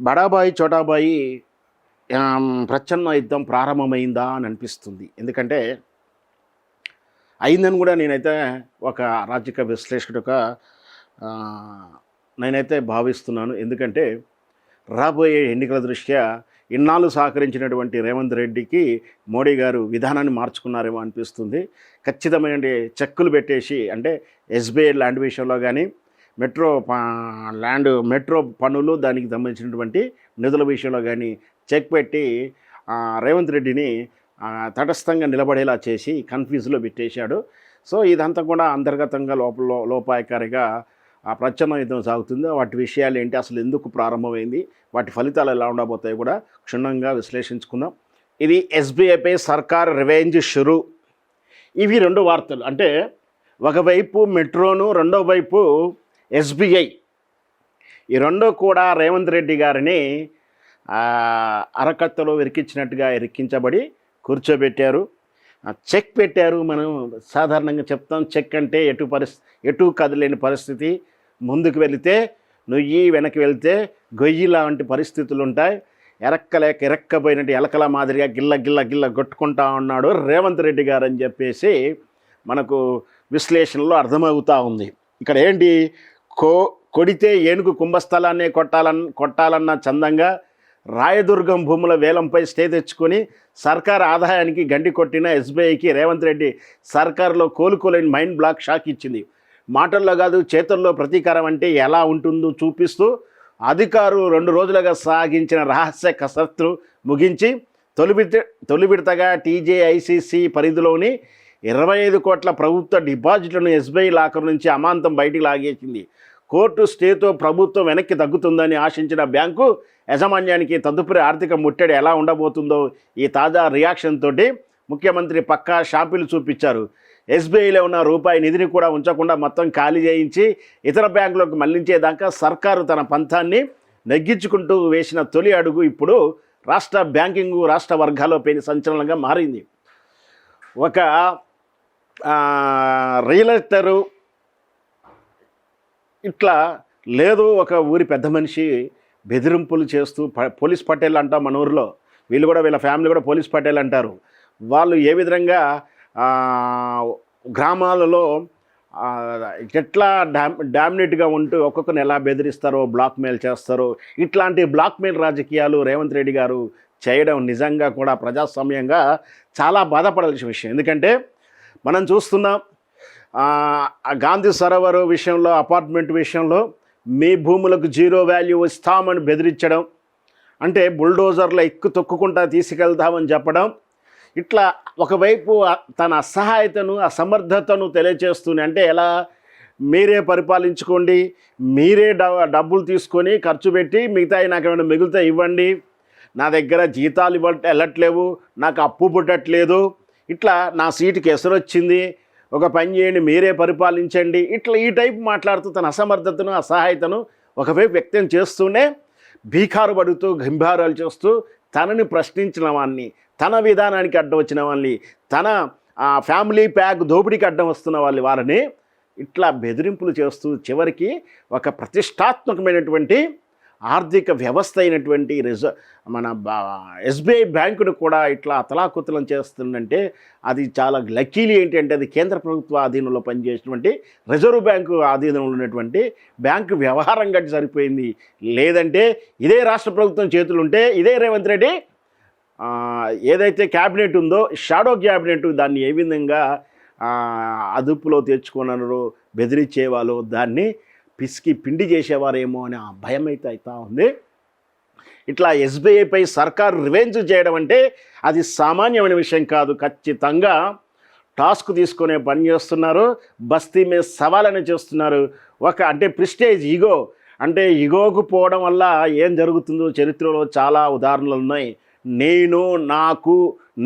బడాబాయి చోటాబాయి ప్రచ్ఛన్న యుద్ధం ప్రారంభమైందా అని అనిపిస్తుంది. ఎందుకంటే అయిందని కూడా నేనైతే ఒక రాజకీయ విశ్లేషకుడుగా నేనైతే భావిస్తున్నాను. ఎందుకంటే రాబోయే ఎన్నికల దృష్ట్యా ఇన్నాళ్ళు సహకరించినటువంటి రేవంత్ రెడ్డికి మోడీ గారు విధానాన్ని మార్చుకున్నారేమో అనిపిస్తుంది. ఖచ్చితమైన చెక్కులు పెట్టేసి, అంటే ఎస్బీఐ ల్యాండ్ విషయంలో కానీ మెట్రో పనులు దానికి సంబంధించినటువంటి నిధుల విషయంలో కానీ చెక్ పెట్టి రేవంత్ రెడ్డిని తటస్థంగా నిలబడేలా చేసి కన్ఫ్యూజ్లో పెట్టేశాడు. సో ఇదంతా కూడా అంతర్గతంగా లోపాయకారిగా ప్రచ్ఛన్న యుద్ధం సాగుతుంది. వాటి విషయాలు ఏంటి, అసలు ఎందుకు ప్రారంభమైంది, వాటి ఫలితాలు ఎలా ఉండబోతాయి కూడా క్షుణ్ణంగా విశ్లేషించుకుందాం. ఇది ఎస్బీఐపై సర్కార్ రివెంజ్ షురు. ఇవి రెండు వార్తలు. అంటే ఒకవైపు మెట్రోను, రెండో వైపు ఎస్బీఐ. ఈ రెండు కూడా రేవంత్ రెడ్డి గారిని అరకత్తలో ఇరికించినట్టుగా ఇరికించబడి కూర్చోబెట్టారు. చెక్ పెట్టారు. మనం సాధారణంగా చెప్తాం, చెక్ అంటే ఎటు కదలేని పరిస్థితి. ముందుకు వెళితే నొయ్యి, వెనక్కి వెళితే గొయ్యి లాంటి పరిస్థితులు ఉంటాయి. ఎరక్కపోయినట్టు ఎలకల మాదిరిగా గిల్ల కొట్టుకుంటా ఉన్నాడు రేవంత్ రెడ్డి గారు అని చెప్పేసి మనకు విశ్లేషణలో అర్థమవుతూ ఉంది. ఇక్కడ ఏంటి, కొడితే ఏనుగు కుంభస్థలాన్నే కొట్టాలన్న చందంగా రాయదుర్గం భూముల వేలంపై స్టే తెచ్చుకొని సర్కార్ ఆదాయానికి గండి కొట్టిన ఎస్బీఐకి రేవంత్ రెడ్డి సర్కారులో కోలుకోలేని మైండ్ బ్లాక్ షాక్ ఇచ్చింది. మాటల్లో కాదు, చేతుల్లో ప్రతీకారం అంటే ఎలా ఉంటుందో చూపిస్తూ అధికారులు 2 రోజులుగా సాగించిన రహస్య కసరత్తు ముగించి తొలి విడతగా టీజేఐసీసీ పరిధిలోని 25 కోట్ల ప్రభుత్వ డిపాజిట్లను ఎస్బీఐ లాకర్ నుంచి అమాంతం బయటికి లాగేసింది. కోర్టు స్టేతో ప్రభుత్వం వెనక్కి తగ్గుతుందని ఆశించిన బ్యాంకు యాజమాన్యానికి తదుపరి ఆర్థిక ముట్టడి ఎలా ఉండబోతుందో ఈ తాజా రియాక్షన్ తోటి ముఖ్యమంత్రి పక్కా షాంపిల్ చూపించారు. ఎస్బీఐలో ఉన్న రూపాయి నిధిని కూడా ఉంచకుండా మొత్తం ఖాళీ చేయించి ఇతర బ్యాంకులకు మళ్లించేదాకా సర్కారు తన పంథాన్ని నెగ్గించుకుంటూ వేసిన తొలి అడుగు ఇప్పుడు రాష్ట్ర వర్గాల్లో పెను సంచలనంగా మారింది. ఒక రియల్టరు ఇట్లా లేదు, ఒక ఊరి పెద్ద మనిషి బెదిరింపులు చేస్తూ, పోలీస్ పటేల్ అంటాం మన ఊరిలో, వీళ్ళు కూడా వీళ్ళ ఫ్యామిలీ కూడా పోలీస్ పటేల్ అంటారు. వాళ్ళు ఏ విధంగా గ్రామాలలో ఎట్లా డామినేట్గా ఉంటూ ఒక్కొక్కరిని ఎలా బెదిరిస్తారో, బ్లాక్మెయిల్ చేస్తారో, ఇట్లాంటి బ్లాక్మెయిల్ రాజకీయాలు రేవంత్ రెడ్డి గారు చేయడం నిజంగా కూడా ప్రజాస్వామ్యంగా చాలా బాధపడాల్సిన విషయం. ఎందుకంటే మనం చూస్తున్నాం, గాంధీ సరోవర్ విషయంలో, అపార్ట్మెంట్ విషయంలో మీ భూములకు 0 వాల్యూ ఇస్తామని బెదిరించడం, అంటే బుల్డోజర్లో తొక్కుకుంటా తీసుకెళ్తామని చెప్పడం, ఇట్లా ఒకవైపు తన అసహాయతను, అసమర్థతను తెలియచేస్తూనే, అంటే ఎలా, మీరే పరిపాలించుకోండి, మీరే డబ్బులు తీసుకొని ఖర్చు పెట్టి మిగతాయి నాకు ఏమైనా మిగులుతా ఇవ్వండి, నా దగ్గర జీతాలు వెళ్ళట్లేవు, నాకు అప్పు పుట్టట్లేదు, ఇట్లా నా సీటుకి ఎసరు వచ్చింది, ఒక పని చేయండి, మీరే పరిపాలించండి, ఇట్లా ఈ టైప్ మాట్లాడుతూ తన అసమర్థతను, అసహాయతను ఒకవైపు వ్యక్తం చేస్తూనే భీకారు పడుతూ గంభీరాలు చేస్తూ తనని ప్రశ్నించిన వాడిని, తన విధానానికి అడ్డం వచ్చిన వాళ్ళని, తన ఫ్యామిలీ ప్యాక్ దోపిడీకి అడ్డం వస్తున్న వారిని ఇట్లా బెదిరింపులు చేస్తూ చివరికి ఒక ప్రతిష్టాత్మకమైనటువంటి ఆర్థిక వ్యవస్థ అయినటువంటి మన ఎస్బీఐ బ్యాంకును కూడా ఇట్లా అతలాకుతలం చేస్తుందంటే అది చాలా లక్కీలీ ఏంటంటే అది కేంద్ర ప్రభుత్వ ఆధీనంలో పనిచేసినటువంటి రిజర్వ్ బ్యాంకు ఆధీనంలో ఉన్నటువంటి బ్యాంకు వ్యవహారం గట్టి సరిపోయింది. లేదంటే ఇదే రాష్ట్ర ప్రభుత్వం చేతులు ఉంటే ఇదే రేవంత్ రెడ్డి ఏదైతే క్యాబినెట్ ఉందో, షాడో క్యాబినెట్, దాన్ని ఏ విధంగా అదుపులో తెచ్చుకున్నారో, బెదిరించేవాళ్ళు, దాన్ని పిసికి పిండి చేసేవారేమో అనే భయం అయితే అవుతూ ఉంది. ఇట్లా ఎస్బీఐపై సర్కారు రివెంజ్ చేయడం అంటే అది సామాన్యమైన విషయం కాదు. ఖచ్చితంగా టాస్క్ తీసుకునే పని చేస్తున్నారు, బస్తీ మీద సవాలని చేస్తున్నారు. అంటే ప్రిస్టేజ్, ఈగో, అంటే ఈగోకు పోవడం వల్ల ఏం జరుగుతుందో చరిత్రలో చాలా ఉదాహరణలు ఉన్నాయి.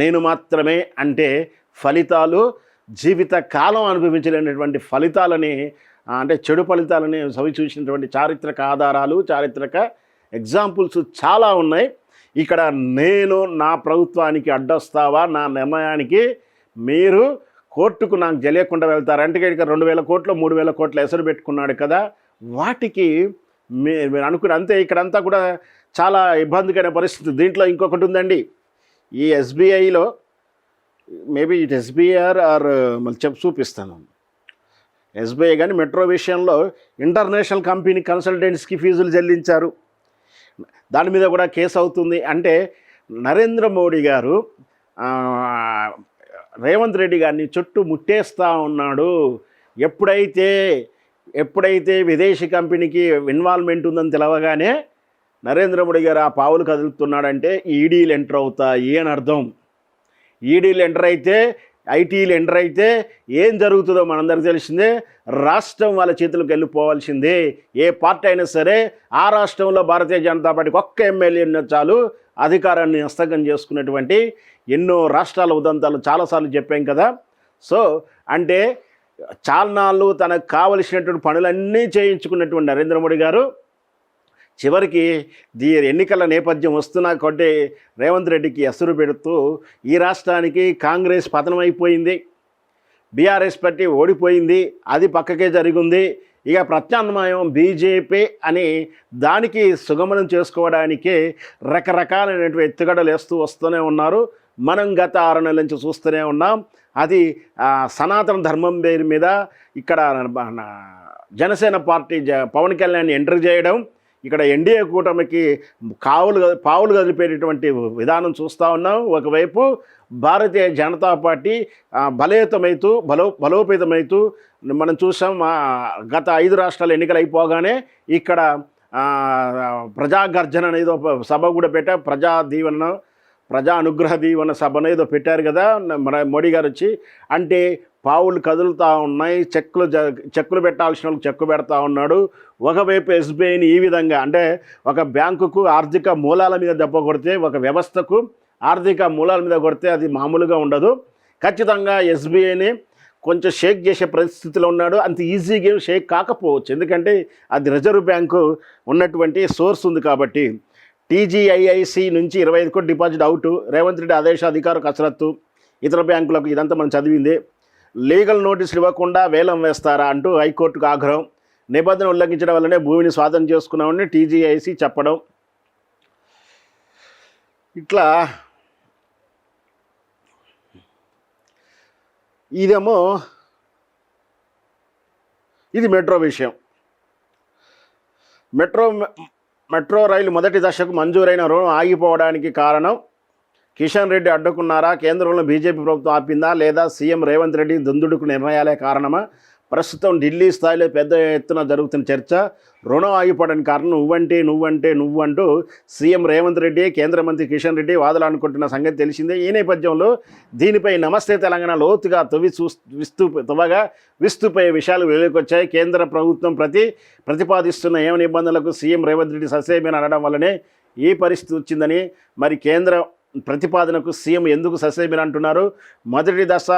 నేను మాత్రమే అంటే ఫలితాలు జీవిత కాలం అనుభవించలేనటువంటి ఫలితాలని, అంటే చెడు ఫలితాలని సవి చూసినటువంటి చారిత్రక ఆధారాలు, చారిత్రక ఎగ్జాంపుల్స్ చాలా ఉన్నాయి. ఇక్కడ నా ప్రభుత్వానికి అడ్డొస్తావా, నా నిర్ణయానికి మీరు కోర్టుకు నాకు తెలియకుండా వెళ్తారంటే ఇక్కడ 2,000 కోట్లు 3,000 కోట్ల ఎసరు పెట్టుకున్నాడు కదా, వాటికి మీరు అనుకుని అంతే. ఇక్కడంతా కూడా చాలా ఇబ్బందికరమైన పరిస్థితి. దీంట్లో ఇంకొకటి ఉందండి, ఈ ఎస్బీఐలో మేబీ ఇట్ ఎస్బీఆర్ ఆర్ మళ్ళీ చూపిస్తాను. ఎస్బీఐ కానీ మెట్రో విషయంలో ఇంటర్నేషనల్ కంపెనీ కన్సల్టెంట్స్కి ఫీజులు చెల్లించారు, దాని మీద కూడా కేసు అవుతుంది. అంటే నరేంద్ర మోడీ గారు రేవంత్ రెడ్డి గారిని చుట్టూ ముట్టేస్తూ ఉన్నాడు. ఎప్పుడైతే విదేశీ కంపెనీకి ఇన్వాల్వ్మెంట్ ఉందని తెలవగానే నరేంద్ర మోడీ గారు ఆ పావులు కదులుతున్నాడంటే ఈడీలు ఎంటర్ అవుతాయి అని అర్థం. ఈడీలు ఎంటర్ అయితే, ఐటీలు ఎంటర్ అయితే ఏం జరుగుతుందో మనందరికీ తెలిసిందే. రాష్ట్రం వాళ్ళ చేతులకు వెళ్ళిపోవాల్సిందే. ఏ పార్టీ అయినా సరే ఆ రాష్ట్రంలో భారతీయ జనతా పార్టీకి ఒక్క ఎమ్మెల్యే చాలు అధికారాన్ని హస్తగతం చేసుకున్నటువంటి ఎన్నో రాష్ట్రాల ఉదంతాలు చాలాసార్లు చెప్పాం కదా. సో అంటే చాలనాళ్ళు తనకు కావలసినటువంటి పనులన్నీ చేయించుకున్నటువంటి నరేంద్ర మోడీ గారు చివరికి ఎన్నికల నేపథ్యం వస్తున్నా కొట్టే రేవంత్ రెడ్డికి ఎసురు పెడుతూ ఈ రాష్ట్రానికి కాంగ్రెస్ పతనమైపోయింది, బీఆర్ఎస్ పార్టీ ఓడిపోయింది, అది పక్కకే జరిగింది, ఇక ప్రత్యామ్నాయం బీజేపీ అని దానికి సుగమనం చేసుకోవడానికే రకరకాలైనటువంటి ఎత్తుగడలు వేస్తూ వస్తూనే ఉన్నారు. మనం గత 6 నెలల నుంచి చూస్తూనే ఉన్నాం. అది సనాతన ధర్మం పేరు మీద ఇక్కడ జనసేన పార్టీ పవన్ కళ్యాణ్ ఎంటర్ చేయడం, ఇక్కడ ఎన్డీఏ కూటమికి పావులు కదిలిపేటటువంటి విధానం చూస్తూ ఉన్నాం. ఒకవైపు భారతీయ జనతా పార్టీ బలోపేతమవుతూ మనం చూసాం. గత 5 రాష్ట్రాల ఎన్నికలు అయిపోగానే ఇక్కడ ప్రజాగర్జన అనేదో సభ కూడా పెట్టారు, ప్రజా అనుగ్రహ దీవెన సభ అనేదో పెట్టారు కదా మన మోడీ గారు వచ్చి. అంటే పావులు కదులుతూ ఉన్నాయి, చెక్కులు పెట్టాల్సిన వాళ్ళకి చెక్కు పెడతా ఉన్నాడు. ఒకవైపు ఎస్బీఐని ఈ విధంగా అంటే ఒక బ్యాంకుకు ఆర్థిక మూలాల మీద దెబ్బ కొడితే, ఒక వ్యవస్థకు ఆర్థిక మూలాల మీద కొడితే అది మామూలుగా ఉండదు. ఖచ్చితంగా ఎస్బీఐని కొంచెం షేక్ చేసే పరిస్థితిలో ఉన్నాడు. అంత ఈజీగా షేక్ కాకపోవచ్చు, ఎందుకంటే అది రిజర్వ్ బ్యాంకు ఉన్నటువంటి సోర్స్ ఉంది కాబట్టి. టీజీఐఐసి నుంచి 25 కోట్ల డిపాజిట్ అవుట్, రేవంత్ రెడ్డి ఆదేశాధికార కసరత్తు, ఇతర బ్యాంకులకు, ఇదంతా మనం చదివింది. లీగల్ నోటీసులు ఇవ్వకుండా వేలం వేస్తారా అంటూ హైకోర్టుకు ఆగ్రహం, నిబంధన ఉల్లంఘించడం వల్లనే భూమిని స్వాధీనం చేసుకున్నామని టీజీఐసి చెప్పడం. ఇట్లా ఇది మెట్రో విషయం. మెట్రో రైలు మొదటి దశకు మంజూరైన రుణం ఆగిపోవడానికి కారణం కిషన్ రెడ్డి అడ్డుకున్నారా, కేంద్రంలో బీజేపీ ప్రభుత్వం ఆపిందా, లేదా సీఎం రేవంత్ రెడ్డి దుందుడుకు నిర్ణయాలే కారణమా? ప్రస్తుతం ఢిల్లీ స్థాయిలో పెద్ద ఎత్తున జరుగుతున్న చర్చ. రుణం ఆగిపోవడానికి కారణం నువ్వు అంటూ సీఎం రేవంత్ రెడ్డి, కేంద్ర మంత్రి కిషన్ రెడ్డి వాదలాడుకుంటున్న సంగతి తెలిసిందే. ఈ నేపథ్యంలో దీనిపై నమస్తే తెలంగాణ లోతుగా విస్తుపోయే విషయాలు వెలుగుకొచ్చాయి. కేంద్ర ప్రభుత్వం ప్రతిపాదిస్తున్న ఏం నిబంధనలకు సీఎం రేవంత్ రెడ్డి ససేమిరా అనడం వల్లనే ఈ పరిస్థితి వచ్చిందని, మరి కేంద్ర ప్రతిపాదనకు సీఎం ఎందుకు ససేమిరా అంటున్నారు? మొదటి దశ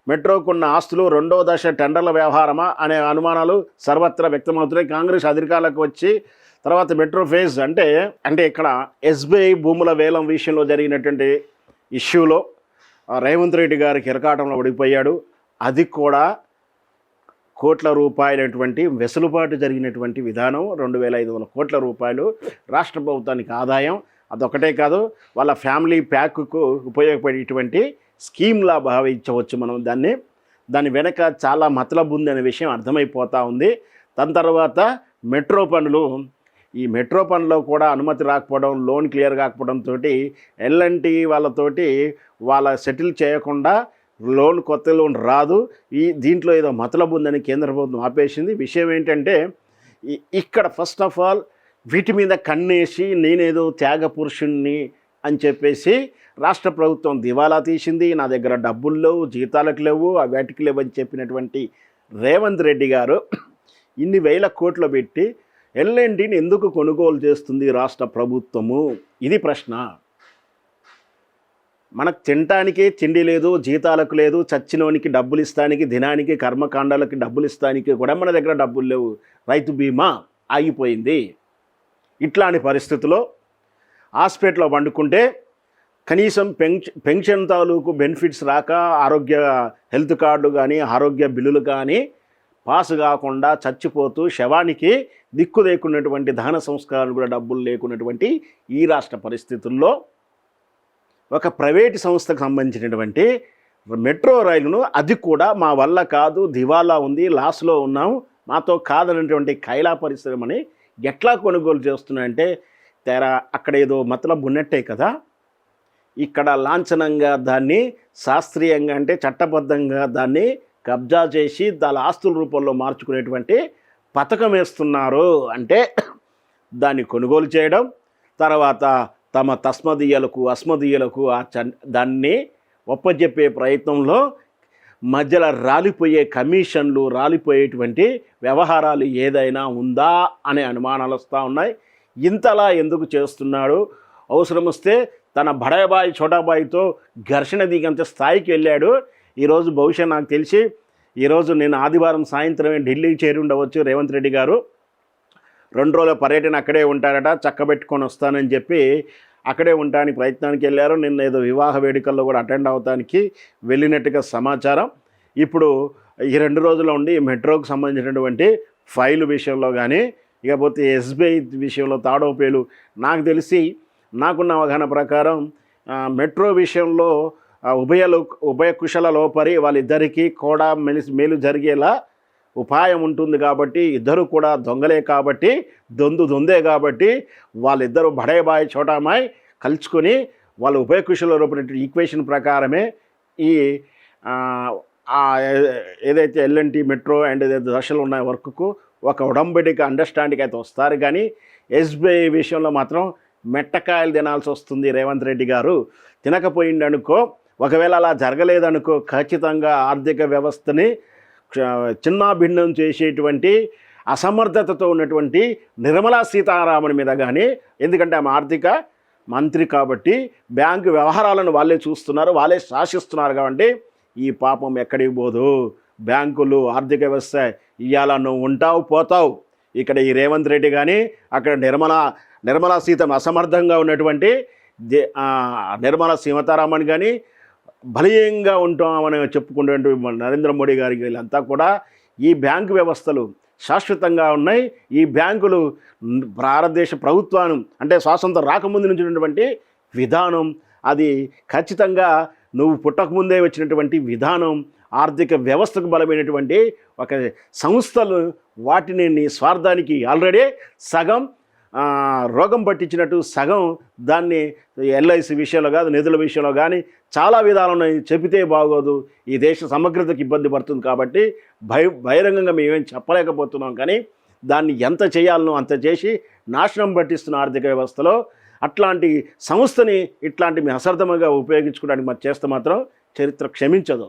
మెట్రోకున్న ఆస్తులు, రెండో దశ టెండర్ల వ్యవహారమా అనే అనుమానాలు సర్వత్రా వ్యక్తమవుతున్నాయి. కాంగ్రెస్ అధికారులకు వచ్చి తర్వాత మెట్రో ఫేజ్ అంటే ఇక్కడ ఎస్బీఐ భూముల వేలం విషయంలో జరిగినటువంటి ఇష్యూలో రేవంత్ రెడ్డి గారికి ఇరకాటంలో ఓడిపోయాడు. అది కూడా కోట్ల రూపాయలటువంటి వెసులుబాటు జరిగినటువంటి విధానం. 2,500 కోట్ల రూపాయలు రాష్ట్ర ప్రభుత్వానికి ఆదాయం. అదొకటే కాదు, వాళ్ళ ఫ్యామిలీ ప్యాక్కు ఉపయోగపడేటువంటి స్కీమ్లా భావించవచ్చు మనం దాని వెనక చాలా మతలబు ఉంది అనే విషయం అర్థమైపోతూ ఉంది. దాని తర్వాత మెట్రో పనులు, ఈ మెట్రో పనుల్లో కూడా అనుమతి రాకపోవడం, లోన్ క్లియర్ కాకపోవడంతో ఎల్ఎన్టీ వాళ్ళ సెటిల్ చేయకుండా కొత్త లోన్ రాదు. దీంట్లో ఏదో మతలబు ఉందని కేంద్ర ప్రభుత్వం ఆపేసింది. విషయం ఏంటంటే ఇక్కడ ఫస్ట్ ఆఫ్ ఆల్ వీటి మీద కన్నేసి నేనేదో త్యాగ పురుషుణ్ణి అని చెప్పేసి రాష్ట్ర ప్రభుత్వం దివాలా తీసింది. నా దగ్గర డబ్బులు లేవు, జీతాలకు లేవు, వాటికి లేవు అని చెప్పినటువంటి రేవంత్ రెడ్డి గారు ఇన్ని వేల కోట్లు పెట్టి ఎల్ఎన్టీని ఎందుకు కొనుగోలు చేస్తుంది రాష్ట్ర ప్రభుత్వము? ఇది ప్రశ్న. మనకు తినటానికే తిండి లేదు, జీతాలకు లేదు, చచ్చినోనికి డబ్బులు ఇస్తానికి, దినానికి కర్మకాండాలకి డబ్బులు ఇస్తానికి కూడా మన దగ్గర డబ్బులు లేవు. రైతు బీమా ఆగిపోయింది. ఇట్లాంటి పరిస్థితుల్లో హాస్పిటల్లో వండుకుంటే కనీసం పెన్షన్ తాలూకు బెనిఫిట్స్ రాక హెల్త్ కార్డు కానీ ఆరోగ్య బిల్లులు కానీ పాస్ కాకుండా చచ్చిపోతూ శవానికి దిక్కు లేకున్నటువంటి దహన సంస్కారాలు కూడా డబ్బులు లేకున్నటువంటి ఈ రాష్ట్ర పరిస్థితుల్లో ఒక ప్రైవేటు సంస్థకు సంబంధించినటువంటి మెట్రో రైలును అది కూడా మా వల్ల కాదు, దివాలా ఉంది, లాస్లో ఉన్నాం, మాతో కాదనేటువంటి కైలా పరిశ్రమని ఎట్లా కొనుగోలు చేస్తున్నాయంటే తెరా అక్కడ ఏదో మతలబు ఉన్నట్టే కదా. ఇక్కడ లాంఛనంగా దాన్ని శాస్త్రీయంగా అంటే చట్టబద్ధంగా దాన్ని కబ్జా చేసి దాని ఆస్తుల రూపంలో మార్చుకునేటువంటి పథకం వేస్తున్నారు. అంటే దాన్ని కొనుగోలు చేయడం, తర్వాత తమ తస్మదీయులకు అస్మదీయులకు దాన్ని ఒప్పజెప్పే ప్రయత్నంలో మధ్యలో రాలిపోయే కమిషన్లు, రాలిపోయేటువంటి వ్యవహారాలు ఏదైనా ఉందా అనే అనుమానాలు వస్తూ ఉన్నాయి. ఇంతలా ఎందుకు చేస్తున్నాడు? అవసరం వస్తే తన బడాబాయి చోటాబాయితో ఘర్షణ దిగంత స్థాయికి వెళ్ళాడు. ఈరోజు బహుశా నాకు తెలిసి ఈరోజు నేను ఆదివారం సాయంత్రమే ఢిల్లీకి చేరి ఉండవచ్చు రేవంత్ రెడ్డి గారు. 2 రోజుల పర్యటన అక్కడే ఉంటారట, చక్కబెట్టుకొని వస్తానని చెప్పి అక్కడే ఉండడానికి ప్రయత్నానికి వెళ్ళారు. నిన్న ఏదో వివాహ వేడుకల్లో కూడా అటెండ్ అవడానికి వెళ్ళినట్టుగా సమాచారం. ఇప్పుడు ఈ 2 రోజుల్లో ఉండి మెట్రోకు సంబంధించినటువంటి ఫైలు విషయంలో కానీ, ఇకపోతే ఎస్బీఐ విషయంలో తాడోపేలు, నాకు తెలిసి నాకున్న అవగాహన ప్రకారం మెట్రో విషయంలో ఉభయ కుశల లోపరి వాళ్ళిద్దరికీ కూడా మేలు జరిగేలా ఉపాయం ఉంటుంది కాబట్టి, ఇద్దరు కూడా దొంగలే కాబట్టి, దొందే కాబట్టి వాళ్ళిద్దరూ బడేబాయ్ చోటామాయ్ కలుసుకొని వాళ్ళు ఉభయ కుశల లోపల ఈక్వేషన్ ప్రకారమే ఈ ఏదైతే ఎల్ఎన్టీ మెట్రో అండ్ ఏదైతే దశలు ఉన్న వర్క్కు ఒక ఉడంబడిక అండర్స్టాండింగ్ అయితే వస్తారు. కానీ ఎస్బీఐ విషయంలో మాత్రం మెట్టకాయలు తినాల్సి వస్తుంది రేవంత్ రెడ్డి గారు. తినకపోయిందనుకో, ఒకవేళ అలా జరగలేదనుకో, ఖచ్చితంగా ఆర్థిక వ్యవస్థని చిన్నాభిన్నం చేసేటువంటి అసమర్థతతో ఉన్నటువంటి నిర్మలా సీతారామన్ మీద కానీ, ఎందుకంటే ఆమె ఆర్థిక మంత్రి కాబట్టి బ్యాంకు వ్యవహారాలను వాళ్ళే చూస్తున్నారు, వాళ్ళే శాసిస్తున్నారు కాబట్టి ఈ పాపం ఎక్కడికి పోదు. బ్యాంకులు, ఆర్థిక వ్యవస్థ ఇవాళ నువ్వు ఉంటావు పోతావు. ఇక్కడ ఈ రేవంత్ రెడ్డి కానీ, అక్కడ నిర్మలా సీతను అసమర్థంగా ఉన్నటువంటి నిర్మలా సీతారామన్ కానీ బలీయంగా ఉంటామని చెప్పుకునే నరేంద్ర మోడీ గారికి వీళ్ళంతా కూడా ఈ బ్యాంకు వ్యవస్థలు శాశ్వతంగా ఉన్నాయి. ఈ బ్యాంకులు భారతదేశ ప్రభుత్వాన్ని అంటే స్వాతంత్రం రాకముందు నుంచి ఉన్నటువంటి విధానం, అది ఖచ్చితంగా నువ్వు పుట్టకముందే వచ్చినటువంటి విధానం. ఆర్థిక వ్యవస్థకు బలమైనటువంటి ఒక సంస్థలు వాటిని నీ స్వార్థానికి ఆల్రెడీ సగం రోగం పట్టించినట్టు సగం దాన్ని ఎల్ఐసి విషయంలో కాదు, నిధుల విషయంలో కానీ చాలా విధాలు ఉన్నాయి. చెబితే బాగోదు, ఈ దేశ సమగ్రతకు ఇబ్బంది పడుతుంది కాబట్టి బహిరంగంగా మేమేం చెప్పలేకపోతున్నాం. కానీ దాన్ని ఎంత చేయాలనో అంత చేసి నాశనం పట్టిస్తున్న ఆర్థిక వ్యవస్థలో అట్లాంటి సంస్థని ఇట్లాంటి మీ అసర్థంగా ఉపయోగించుకోవడానికి చేస్తే మాత్రం చరిత్ర క్షమించదు.